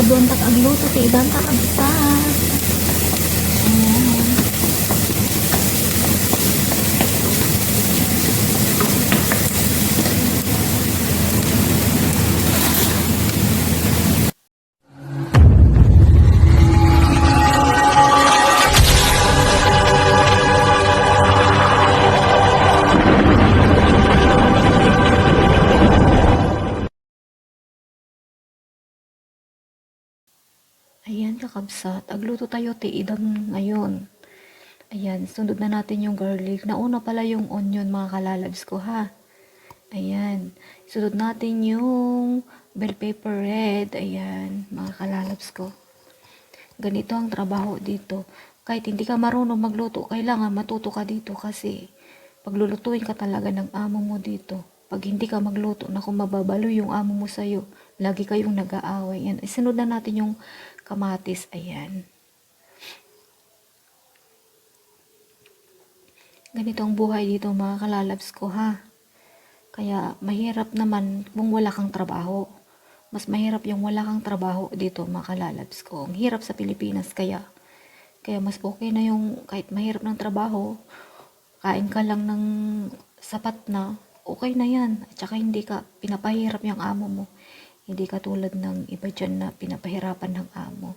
Sabon tak agluto ti idan tak agsas. Ayan. Ayan kakabsat, agluto tayo ti idan ngayon. Ayan, sunod na natin yung garlic. Nauna pala yung onion mga kalalabs ko ha. Ayan, sunod natin yung bell pepper red. Ayan, mga kalalabs ko. Ganito ang trabaho dito. Kahit hindi ka marunong magluto, kailangan matuto ka dito kasi paglulutuin ka talaga ng amo mo dito. Pag hindi ka magluto, naku mababalo yung amo mo sa'yo. Lagi kayong nag-aaway. Yan, isunod na natin yung kamatis. Ayan. Ganito ang buhay dito mga kalalabs ko ha. Kaya mahirap naman kung wala kang trabaho. Mas mahirap yung wala kang trabaho dito mga kalalabs ko. Ang hirap sa Pilipinas kaya mas okay na yung kahit mahirap ng trabaho, kain ka lang ng sapat na, okay na yan. At saka hindi ka pinapahirap yung amo mo. Hindi ka tulad ng iba dyan na pinapahirapan ng amo.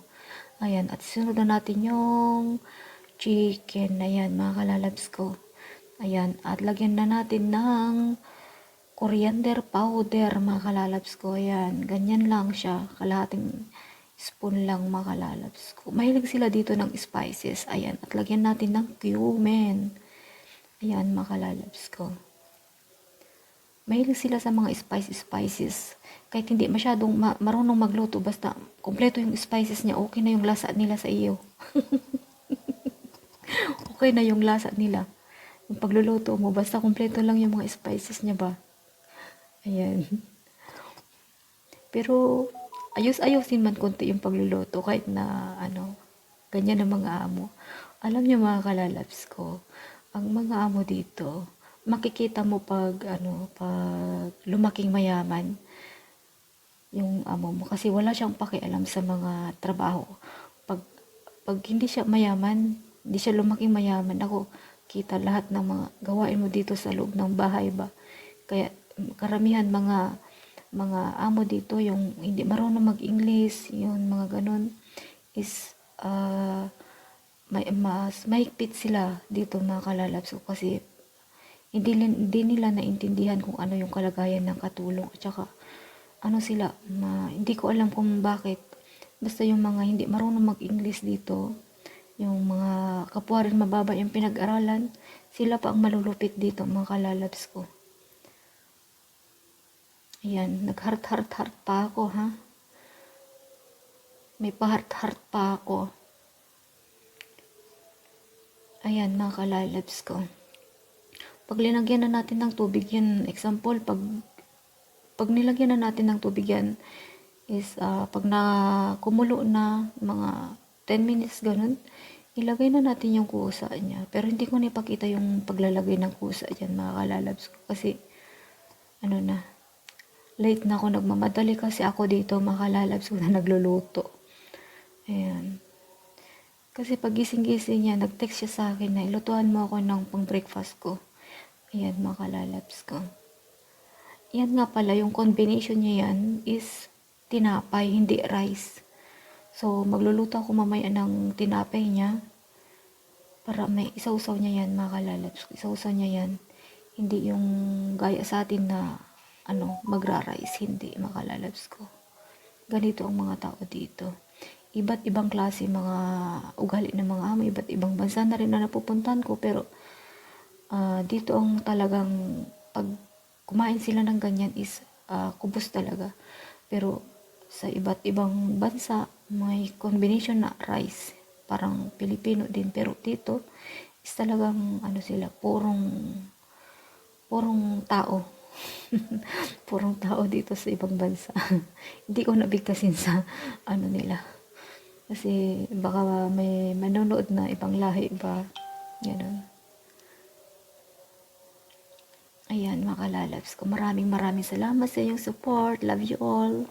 Ayan, at sunod na natin yung chicken. Ayan, mga kalalabs ko. Ayan, at lagyan na natin ng coriander powder, mga kalalabs ko. Ayan, ganyan lang siya. Kalahating spoon lang, mga kalalabs ko. Mahilig sila dito ng spices. Ayan, at lagyan natin ng cumin. Ayan, mga kalalabs ko. Mahilig sila sa mga spices. Kahit hindi masyadong marunong magluto, basta kompleto yung spices niya, okay na yung lasa nila sa iyo. Okay na yung lasa nila. Yung pagluluto mo, basta kompleto lang yung mga spices niya ba. Ayan. Pero, ayos-ayosin man konti yung pagluluto kahit na, ganyan ang mga amo. Alam niyo mga kalalabs ko, ang mga amo dito, makikita mo pag lumaking mayaman, yung amo mo. Kasi wala siyang pakialam sa mga trabaho. Pag, pag hindi siya mayaman, hindi siya lumaking mayaman, ako, kita lahat ng mga gawain mo dito sa loob ng bahay ba. Kaya karamihan mga amo dito yung hindi marunong mag-English, yun mga ganun is mas mahigpit sila dito mga kalalabs ko kasi hindi nila naintindihan kung ano yung kalagayan ng katulong at saka sila hindi ko alam kung bakit basta yung mga hindi marunong mag-English dito, yung mga kapwa rin mababa yung pinag-aralan, sila pa ang malulupit dito mga kalalabs ko. Ayan, nag-heart-heart-heart pa ako ha. May pa-heart-heart pa ako. Ayan mga kalalabs ko. Pag linagyan na natin ng tubig yan, example, pag nilagyan na natin ng tubig yan, is pag kumulo na mga 10 minutes ganun, ilagay na natin yung kusa niya. Pero hindi ko napakita yung paglalagay ng kusa dyan mga kalalabs ko. Kasi, late na ako nagmamadali kasi ako dito mga kalalabs ko na nagluluto. Ayan. Kasi pag gising-gising niya, nag-text siya sa akin na ilutuan mo ako ng pang-breakfast ko. Ayan mga kalalabs ko. Yan nga pala, yung combination niya yan is tinapay, hindi rice. So, magluluto ako mamaya ng tinapay niya para may isausaw niya yan, mga kalalabs. Isausaw niya yan. Hindi yung gaya sa atin na magra-rice. Hindi, mga kalalabs ko. Ganito ang mga tao dito. Iba't ibang klase mga ugali ng mga amo, iba't ibang bansa na rin na napupuntahan ko. Pero, dito ang talagang pag kumain sila ng ganyan is kubos talaga. Pero, sa iba't ibang bansa, may combination na rice. Parang Pilipino din. Pero dito, is talagang, sila, purong tao. Purong tao dito sa ibang bansa. Hindi ko nabigtasin sa, nila. Kasi, baka may manonood na ibang lahi ba. Ganun. Ayan, mga kalalabs ko. Maraming salamat sa inyong support. Love you all.